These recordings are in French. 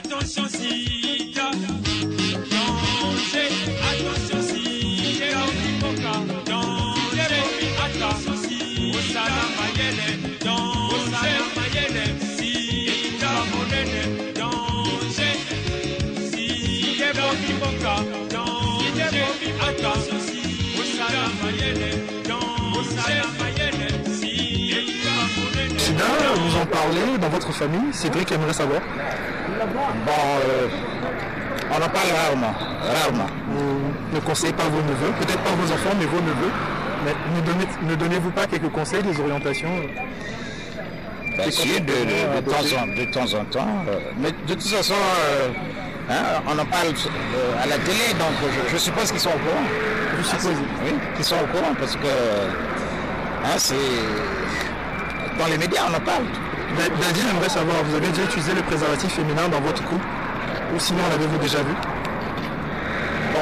Attention sida, danger, attention sida, Boka, danger, attention sida, Osana Mayele, danger, Mayele, sida, Monene, danger, sida, Boka, danger, attention sida, Osana Mayele, danger, Mayele, sida, Monene. Sida, vous en parlez dans votre famille? Cédric aimerait savoir. Bon, on en parle rarement. Vous ne conseillez pas vos neveux, peut-être pas vos enfants, mais vos neveux. Mais ne donnez-vous pas quelques conseils, des orientations Bien sûr, de temps en temps. Mais de toute façon, on en parle à la télé, donc je suppose qu'ils sont au courant. Je suppose. Oui, qu'ils sont au courant, parce que c'est... Dans les médias, on en parle. Daddy, j'aimerais savoir, vous avez déjà utilisé le préservatif féminin dans votre couple? Ou sinon, l'avez-vous déjà vu? Bon,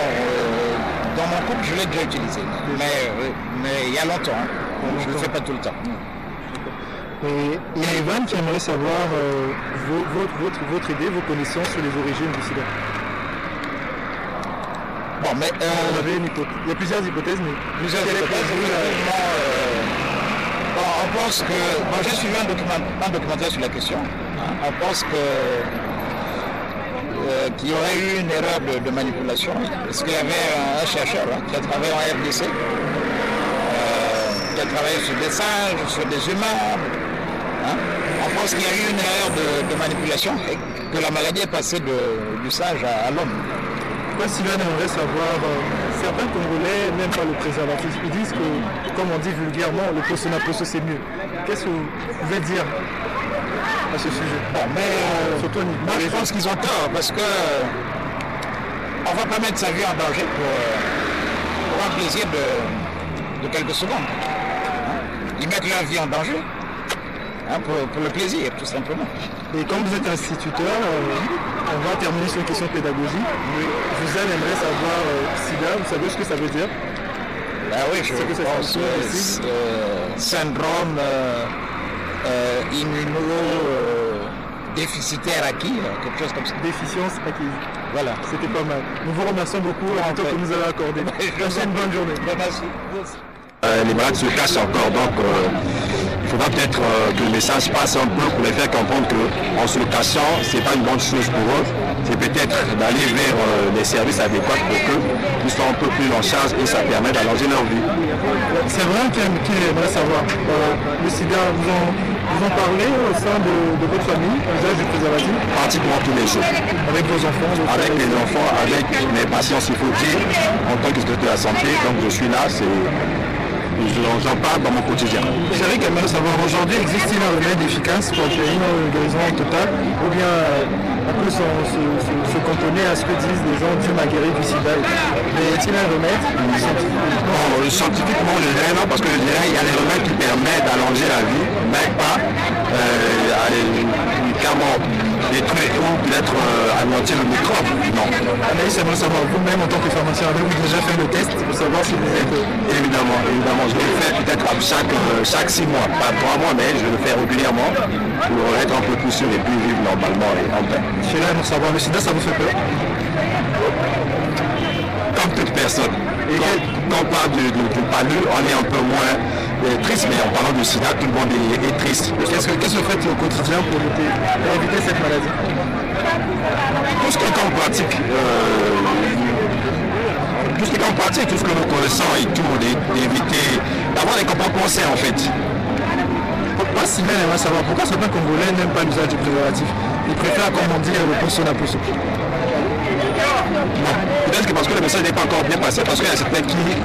dans mon couple, je l'ai déjà utilisé. Mais il y a longtemps. Je ne le fais pas tout le temps. Et il y a Evan qui aimerait savoir votre idée, vos connaissances sur les origines du sida. Bon, mais... il y a plusieurs hypothèses, mais... Bon, on pense que... Bon, j'ai suivi un documentaire sur la question. On pense qu'il y aurait eu une erreur de manipulation. Parce qu'il y avait un chercheur qui a travaillé en RDC, qui a travaillé sur des singes, sur des humains. On pense qu'il y a eu une erreur de manipulation et que la maladie est passée du singe à l'homme. Moi, Sylvain aimerait savoir, certains Congolais n'aiment pas le préservatif. Ils disent que, comme on dit vulgairement, le poso c'est mieux. Qu'est-ce que vous pouvez dire à ce sujet? Bon, mais moi je pense qu'ils ont tort parce que on ne va pas mettre sa vie en danger pour un plaisir de quelques secondes. Ils mettent leur vie en danger pour le plaisir, tout simplement. Et comme vous êtes instituteur, on va terminer sur une question pédagogique. Suzanne aimerait savoir, SIDA, vous savez ce que ça veut dire? Ah oui, je pense syndrome immuno-déficitaire acquis, quelque chose comme ça. Déficience acquise. Voilà. C'était pas mal. Nous vous remercions beaucoup pour le temps que vous avez accordé. Passez une bonne journée. Merci. Les malades se cachent encore, donc il faudra peut-être que le message passe un peu pour les faire comprendre qu'en se cachant, c'est pas une bonne chose pour eux. C'est peut-être d'aller vers les services adéquats pour qu'ils soient un peu plus en charge et ça permet d'allonger leur vie. C'est vrai qu'il aimerait savoir. Le sida, vous en parlez au sein de votre famille, l'usage du préservatif? Pratiquement tous les jours. Avec vos enfants? Avec les enfants, avec mes patients, s'il faut dire, en tant que de la santé, donc je suis là, j'en parle dans mon quotidien. Chérie, aimerait savoir, aujourd'hui, existe-t-il un remède efficace pour obtenir une guérison totale ou bien on peut se cantonner à ce que disent les gens, Dieu m'a guéri du sida? Mais est-il un remède scientifique? Bon, scientifiquement, je dirais non, parce que je dirais qu'il y a des remèdes qui permettent d'allonger la vie, mais pas carrément détruire ou peut-être anéantir le microbe. Non. Anaïs, j'aimerais savoir, vous-même en tant que pharmacien, avez-vous déjà fait le test pour savoir si vous êtes... Évidemment. Je vais le faire peut-être chaque 6 mois, pas 3 mois, mais je vais le faire régulièrement pour être un peu plus sûr et plus vivre normalement et en paix. Chérie, j'aimerais savoir, le sida, ça vous fait peur? Comme toute personne. Et quand on parle du palu, on est un peu moins triste, mais en parlant du sida, tout le monde est triste. Qu'est-ce que vous faites au quotidien pour éviter cette maladie? Tout ce qu'on pratique, tout ce que nous connaissons et tout, d'éviter, d'avoir des comportements sains en fait. Pourquoi Sylvain aimerait savoir pourquoi certains Congolais n'aiment pas l'usage du préservatif? Ils préfèrent, comme on dit, le poso na poso. Peut-être que parce que le message n'est pas encore bien passé, parce qu'il y a certains qui nient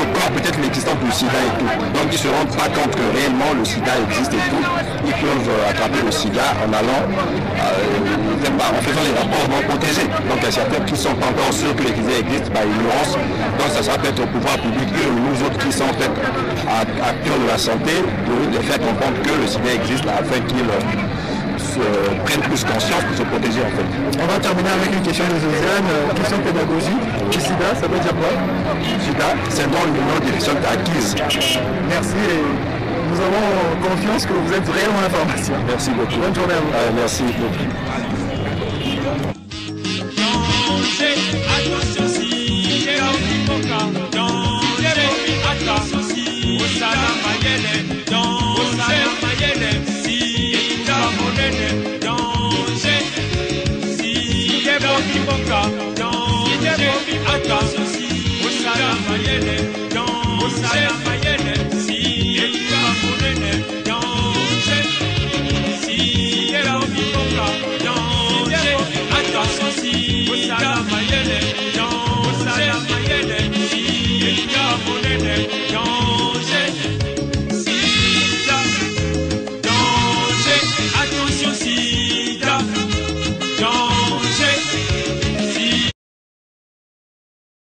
encore peut-être l'existence du sida et tout. Donc ils ne se rendent pas compte que réellement le sida existe et tout. Ils peuvent attraper le sida en allant, en faisant les rapports non protégés. Donc il y a certains qui ne sont pas encore sûrs que le sida existe par ignorance. Donc ça sera peut-être au pouvoir public et nous autres qui sont peut-être acteurs de la santé de faire comprendre que le sida existe afin qu'ils prennent plus conscience pour se protéger en fait. On va terminer avec une question de Josiane, question pédagogique. Le sida, ça veut dire quoi? Sida, c'est dans l'immunodéficience acquise. Merci et nous avons confiance que vous êtes réellement un pharmacien. Merci beaucoup. Bonne journée à vous. Merci beaucoup. Attention.